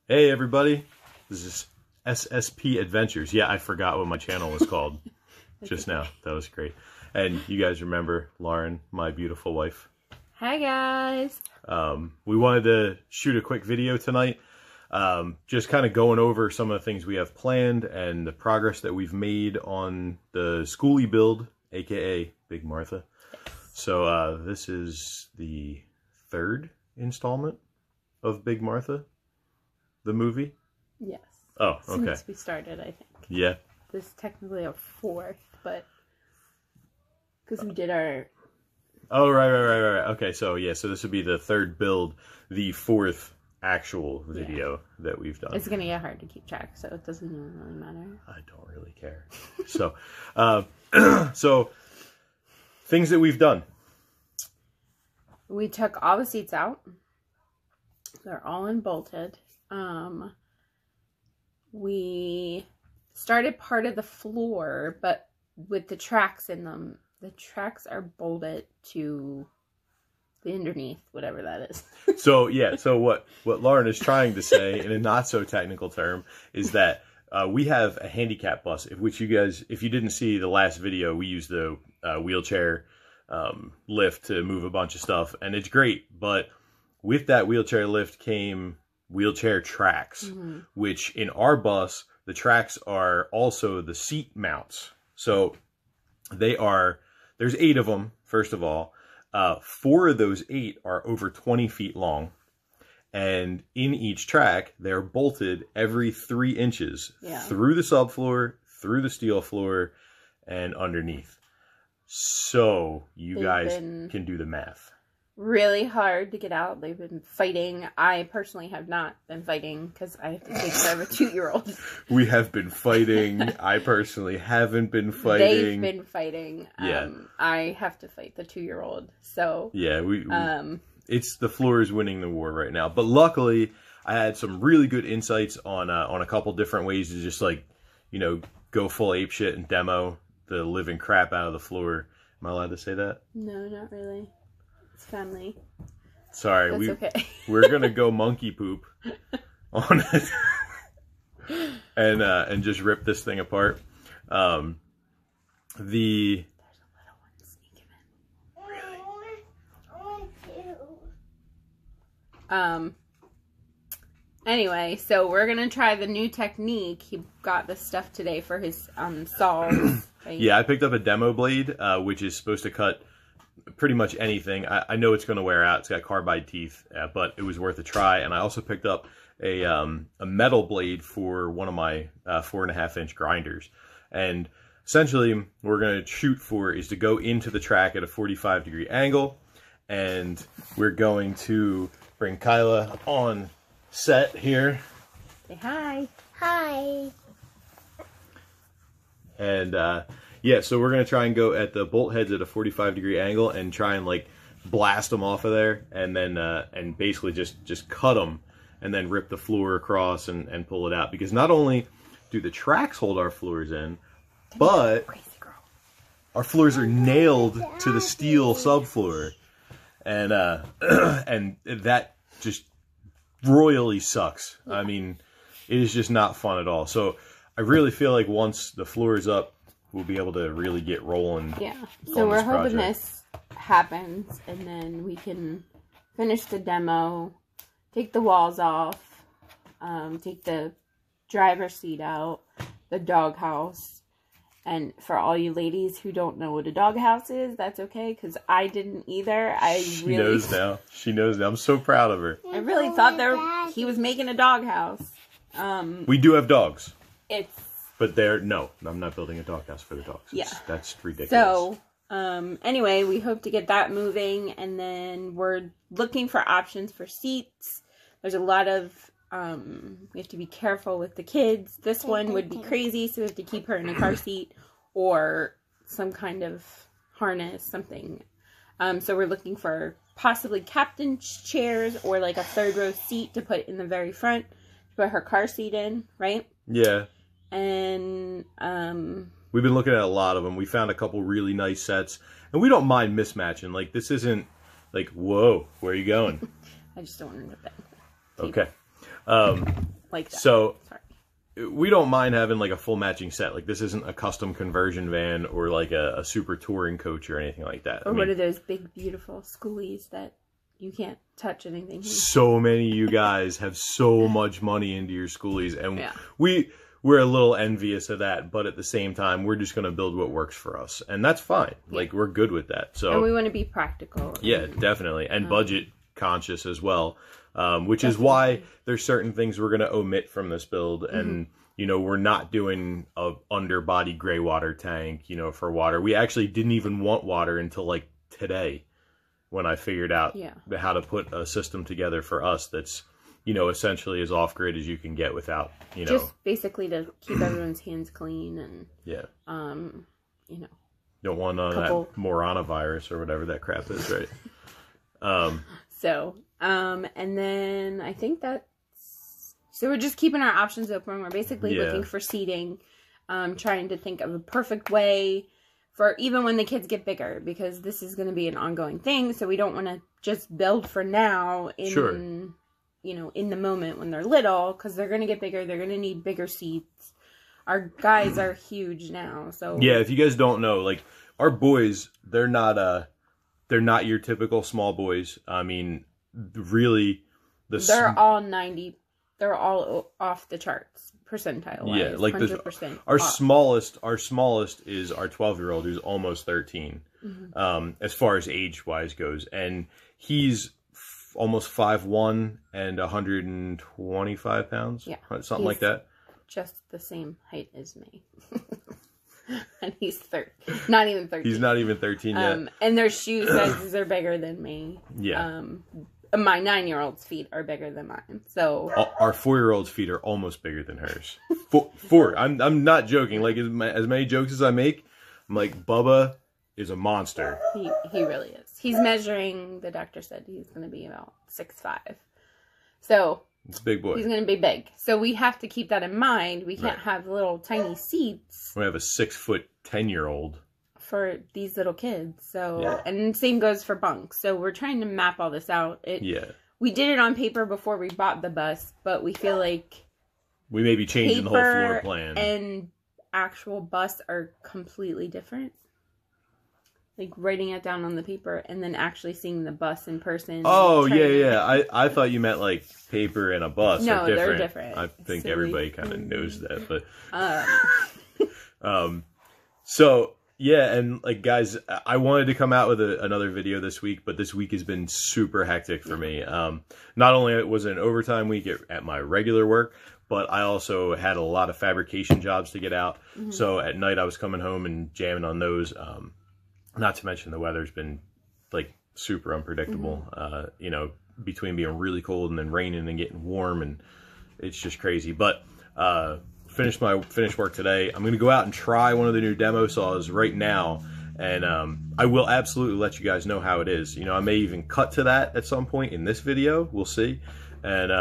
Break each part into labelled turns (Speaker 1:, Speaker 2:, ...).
Speaker 1: Hey everybody, this is SSP Adventures. Yeah, I forgot what my channel was called just now. That was great. And you guys remember Lauren, my beautiful wife.
Speaker 2: Hi guys.
Speaker 1: We wanted to shoot a quick video tonight, just kind of going over some of the things we have planned and the progress that we've made on the Skoolie build, aka Big Martha. So this is the third installment of Big Martha, the movie?
Speaker 2: Yes.
Speaker 1: Oh, okay.
Speaker 2: Since we started, I think.
Speaker 1: Yeah.
Speaker 2: This is technically a fourth, but because we did our...
Speaker 1: Oh, right. Okay, so yeah, so this would be the third build, the fourth actual video that we've done.
Speaker 2: It's going to get hard to keep track, so it doesn't even really matter.
Speaker 1: I don't really care. So, so, things that we've done.
Speaker 2: We took all the seats out. They're all unbolted. We started part of the floor, but with the tracks in them. The tracks are bolted to the underneath, whatever that is.
Speaker 1: So, yeah, so what Lauren is trying to say, in a not so technical term, is that we have a handicap bus, which you guys, if you didn't see the last video, we used the wheelchair lift to move a bunch of stuff, and it's great, but with that wheelchair lift came wheelchair tracks, which in our bus, the tracks are also the seat mounts. So they are, there's 8 of them, first of all. 4 of those 8 are over 20 feet long. And in each track, they're bolted every 3 inches through the subfloor, through the steel floor, and underneath. So you guys can do the math.
Speaker 2: Really hard to get out. They've been fighting. I personally have not been fighting because I have to take care of a 2-year-old.
Speaker 1: We have been fighting. I personally haven't been fighting.
Speaker 2: They've been fighting.
Speaker 1: Yeah.
Speaker 2: I have to fight the 2-year-old. So
Speaker 1: yeah, it's the floor is winning the war right now. But luckily, I had some really good insights on a couple different ways to just, like, you know, go full ape shit and demo the living crap out of the floor. Am I allowed to say that?
Speaker 2: No, not really. It's family.
Speaker 1: Sorry,
Speaker 2: okay.
Speaker 1: We're gonna go monkey poop on it and just rip this thing apart. There's a little
Speaker 2: one sneaking in. Really? Anyway, so we're gonna try the new technique. He got this stuff today for his saws. Right?
Speaker 1: Yeah, I picked up a demo blade, which is supposed to cut pretty much anything. I know it's going to wear out. It's got carbide teeth, but it was worth a try. And I also picked up a metal blade for one of my 4.5-inch grinders. And essentially, what we're going to shoot for is to go into the track at a 45-degree angle. And we're going to bring Kyla on set here.
Speaker 2: Say hi.
Speaker 3: Hi.
Speaker 1: And yeah, so we're going to try and go at the bolt heads at a 45-degree angle and try and, like, blast them off of there, and then and basically just cut them and then rip the floor across and pull it out. Because not only do the tracks hold our floors in, but our floors are nailed to the steel subfloor. And and that just royally sucks. I mean, it is just not fun at all. So I really feel like once the floor is up, we'll be able to really get rolling.
Speaker 2: Yeah. So we're hoping this happens, and then we can finish the demo, take the walls off, take the driver's seat out, the doghouse. And for all you ladies who don't know what a doghouse is, that's okay, because I didn't either. She knows now.
Speaker 1: She knows now. I'm so proud of her.
Speaker 2: I really thought he was making a doghouse.
Speaker 1: We do have dogs.
Speaker 2: But
Speaker 1: no, I'm not building a doghouse for the dogs. That's ridiculous.
Speaker 2: So, anyway, we hope to get that moving, and then we're looking for options for seats. There's a lot of, we have to be careful with the kids. This one would be crazy, so we have to keep her in a car seat or some kind of harness, something. So we're looking for possibly captain's chairs or like a 3rd row seat to put in the very front, to put her car seat in, right?
Speaker 1: Yeah.
Speaker 2: And
Speaker 1: we've been looking at a lot of them. We found a couple really nice sets, and we don't mind mismatching. Like, this isn't like, whoa, where are you going?
Speaker 2: I just don't want to know that.
Speaker 1: Okay.
Speaker 2: like that.
Speaker 1: So
Speaker 2: sorry.
Speaker 1: We don't mind having like a full matching set. Like this isn't a custom conversion van or like a super touring coach or anything like that.
Speaker 2: Or what are those big, beautiful Skoolies that you can't touch anything?
Speaker 1: So many of you guys have so much money into your Skoolies, and
Speaker 2: yeah.
Speaker 1: we're a little envious of that, but at the same time, we're just going to build what works for us, and that's fine. Yeah. Like we're good with that. So
Speaker 2: and we want to be practical.
Speaker 1: Yeah, definitely, and budget conscious as well. Which is why there's certain things we're going to omit from this build, and you know, we're not doing a underbody gray water tank, you know, for water. We actually didn't even want water until like today, when I figured out how to put a system together for us that's, you know, essentially as off grid as you can get without, you know,
Speaker 2: just basically to keep everyone's hands clean and you know,
Speaker 1: don't want none of that Morana or whatever that crap is, right?
Speaker 2: And then I think so we're just keeping our options open. We're basically looking for seating, trying to think of a perfect way for even when the kids get bigger, because this is going to be an ongoing thing. So we don't want to just build for now in, you know, in the moment when they're little, because they're going to get bigger. They're going to need bigger seats. Our guys are huge now. So
Speaker 1: yeah, if you guys don't know, like our boys, they're not your typical small boys. I mean, really,
Speaker 2: they're all 90. They're all off the charts percentile wise.
Speaker 1: Yeah, like
Speaker 2: 100%
Speaker 1: our smallest is our 12-year-old who's almost 13. As far as age wise goes, and he's almost 5'1" and 125 pounds. Yeah, something like that.
Speaker 2: Just the same height as me. And he's not even 13.
Speaker 1: He's not even 13 yet.
Speaker 2: And their shoe sizes are bigger than me.
Speaker 1: Yeah.
Speaker 2: My 9-year-old's feet are bigger than mine. So
Speaker 1: our 4-year-old's feet are almost bigger than hers. Four. I'm not joking. Like as many jokes as I make, I'm like, Bubba is a monster.
Speaker 2: He really is. He's measuring. The doctor said he's going to be about 6'5". So
Speaker 1: it's a big boy.
Speaker 2: He's going to be big. So we have to keep that in mind. We can't have little tiny seats.
Speaker 1: We have a 6'10" 10-year-old.
Speaker 2: For these little kids. So and same goes for bunks. So we're trying to map all this out. We did it on paper before we bought the bus, but we feel like
Speaker 1: we may be changing the whole floor plan.
Speaker 2: And actual bus are completely different. Like writing it down on the paper and then actually seeing the bus in person.
Speaker 1: Oh, yeah. I thought you meant like paper and a bus.
Speaker 2: No, they're different.
Speaker 1: I think everybody kind of knows that, but so yeah, and like guys, I wanted to come out with another video this week, but this week has been super hectic for me. Not only was it an overtime week at my regular work, but I also had a lot of fabrication jobs to get out. So at night I was coming home and jamming on those. Not to mention the weather's been like super unpredictable. You know, between being really cold and then raining and getting warm, and it's just crazy. But finished work today. I'm going to go out and try one of the new demo saws right now, and I will absolutely let you guys know how it is. You know, I may even cut to that at some point in this video. We'll see, and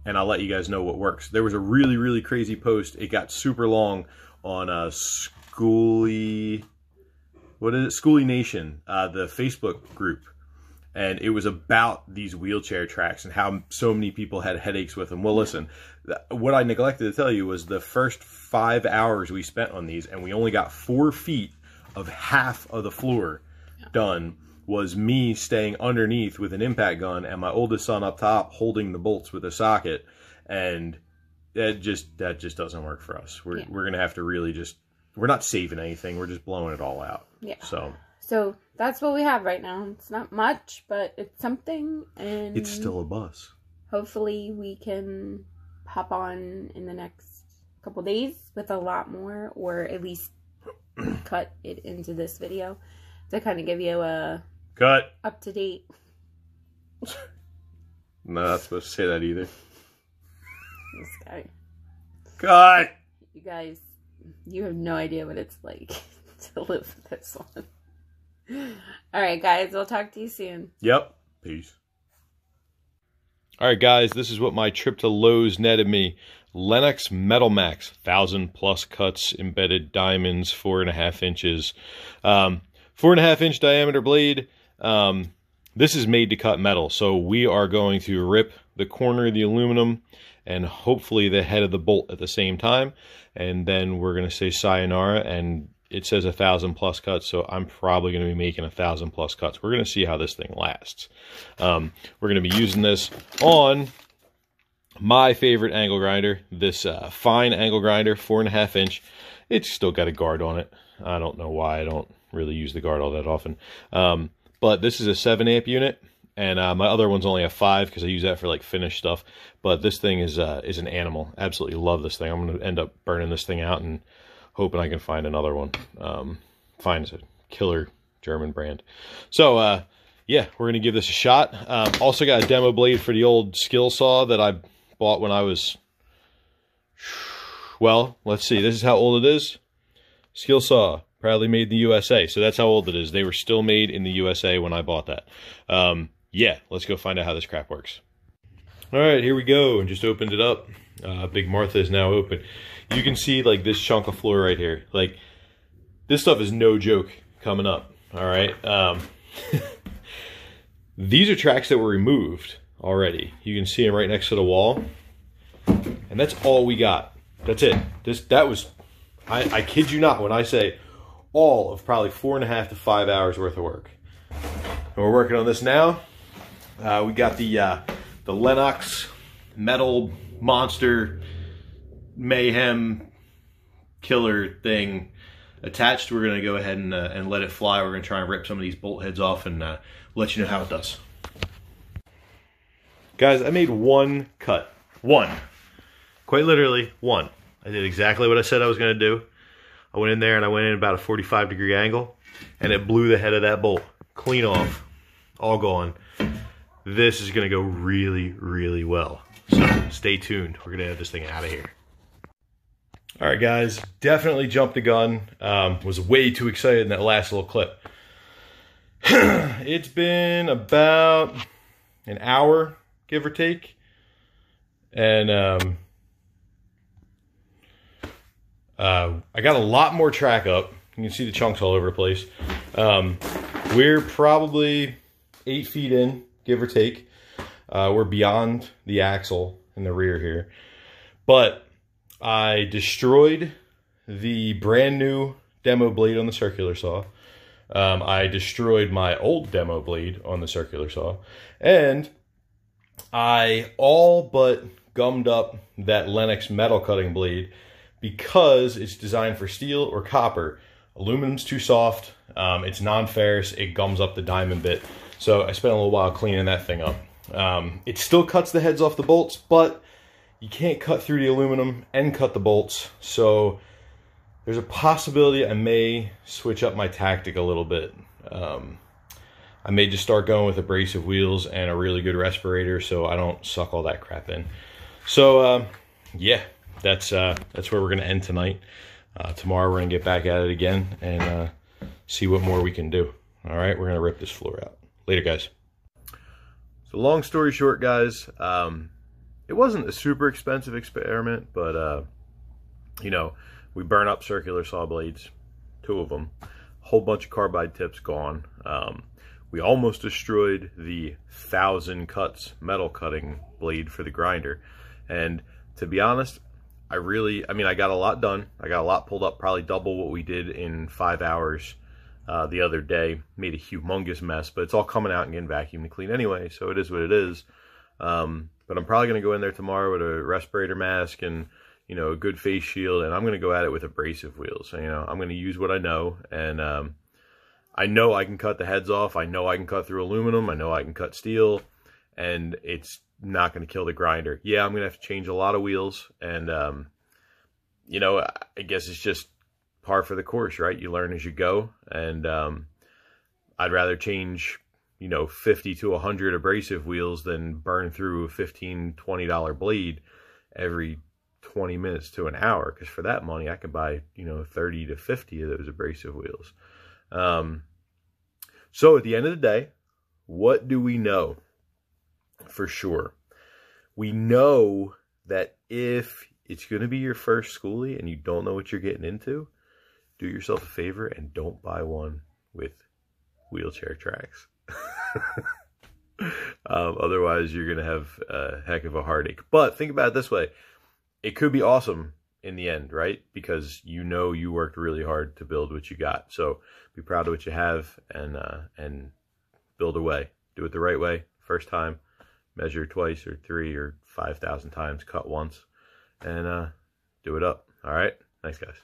Speaker 1: I'll let you guys know what works. There was a really crazy post. It got super long on Skoolie. What is it? Skoolie Nation, the Facebook group. And it was about these wheelchair tracks and how so many people had headaches with them. Well, listen, what I neglected to tell you was the first 5 hours we spent on these, and we only got 4 feet of half of the floor done, was me staying underneath with an impact gun and my oldest son up top holding the bolts with a socket. And that just doesn't work for us. We're going to have to really we're not saving anything. We're just blowing it all out. Yeah.
Speaker 2: So that's what we have right now. It's not much, but it's something, and
Speaker 1: it's still a bus.
Speaker 2: Hopefully we can hop on in the next couple days with a lot more, or at least cut it into this video to kind of give you a up to date.
Speaker 1: I'm not supposed to say that either.
Speaker 2: This guy.
Speaker 1: Cut.
Speaker 2: You guys, you have no idea what it's like to live with this one. All right, guys, we'll talk to you soon.
Speaker 1: Yep. Peace. All right, guys, this is what my trip to Lowe's netted me. Lennox Metal Max, 1,000+ cuts, embedded diamonds, 4.5 inches. 4.5 inch diameter blade. This is made to cut metal, so we are going to rip the corner of the aluminum, and hopefully the head of the bolt at the same time. And then we're going to say sayonara, and it says 1,000+ cuts, so I'm probably going to be making 1,000+ cuts. We're going to see how this thing lasts. We're going to be using this on my favorite angle grinder, this fine angle grinder, 4.5 inch. It's still got a guard on it. I don't know why. I don't really use the guard all that often. But this is a 7 amp unit, and my other one's only a 5 because I use that for like finish stuff. But this thing is an animal. Absolutely love this thing. I'm going to end up burning this thing out and hoping I can find another one. Find a killer German brand. So yeah, we're going to give this a shot. Also got a demo blade for the old skill saw that I bought when I was, well, let's see. This is how old it is. Skill saw, proudly made in the USA. So that's how old it is. They were still made in the USA when I bought that. Yeah, let's go find out how this crap works. All right, here we go. And just opened it up. Big Martha is now open. You can see like this chunk of floor right here. Like this stuff is no joke coming up. All right. These are tracks that were removed already. You can see them right next to the wall. And that's all we got. That's it. That was, I kid you not when I say all of probably 4.5 to 5 hours worth of work. And we're working on this now. We got the Lennox metal monster mayhem killer thing attached. We're going to go ahead and let it fly. We're going to try and rip some of these bolt heads off and let you know how it does. Guys, I made one cut. One. Quite literally, one. I did exactly what I said I was going to do. I went in there and I went in about a 45-degree angle, and it blew the head of that bolt clean off. All gone. This is going to go really, really well. So stay tuned. We're going to have this thing out of here. All right, guys. Definitely jumped the gun. Was way too excited in that last little clip. It's been about an hour, give or take. And I got a lot more track up. You can see the chunks all over the place. We're probably 8 feet in, give or take. We're beyond the axle in the rear here. But I destroyed the brand new demo blade on the circular saw. I destroyed my old demo blade on the circular saw. And I all but gummed up that Lennox metal cutting blade because it's designed for steel or copper. Aluminum's too soft. It's non-ferrous. It gums up the diamond bit. So I spent a little while cleaning that thing up. It still cuts the heads off the bolts, but you can't cut through the aluminum and cut the bolts. So there's a possibility I may switch up my tactic a little bit. I may just start going with abrasive wheels and a really good respirator so I don't suck all that crap in. So yeah, that's where we're going to end tonight. Tomorrow we're going to get back at it again and see what more we can do. All right, we're going to rip this floor out. Later, guys. So long story short, guys, it wasn't a super expensive experiment, but you know, we burn up circular saw blades, 2 of them, a whole bunch of carbide tips gone. We almost destroyed the 1,000 cuts metal cutting blade for the grinder. And to be honest, I got a lot done. I got a lot pulled up, probably double what we did in 5 hours the other day. Made a humongous mess, but it's all coming out and getting vacuumed and clean anyway, so it is what it is. But I'm probably going to go in there tomorrow with a respirator mask and, you know, a good face shield, and I'm going to go at it with abrasive wheels. So, you know, I'm going to use what I know, and I know I can cut the heads off. I know I can cut through aluminum. I know I can cut steel, and it's not going to kill the grinder. Yeah, I'm going to have to change a lot of wheels, and, you know, I guess it's just par for the course, right? You learn as you go, and I'd rather change, you know, 50 to 100 abrasive wheels than burn through a $15, $20 blade every 20 minutes to an hour, because for that money I could buy, you know, 30 to 50 of those abrasive wheels. So at the end of the day, what do we know for sure? We know that if it's going to be your first Skoolie and you don't know what you're getting into, do yourself a favor and don't buy one with wheelchair tracks. Otherwise, you're going to have a heck of a heartache. But think about it this way. It could be awesome in the end, right? Because you know you worked really hard to build what you got. So be proud of what you have and build away. Do it the right way. First time, measure twice or 3 or 5,000 times, cut once, and do it up. All right? Thanks, guys.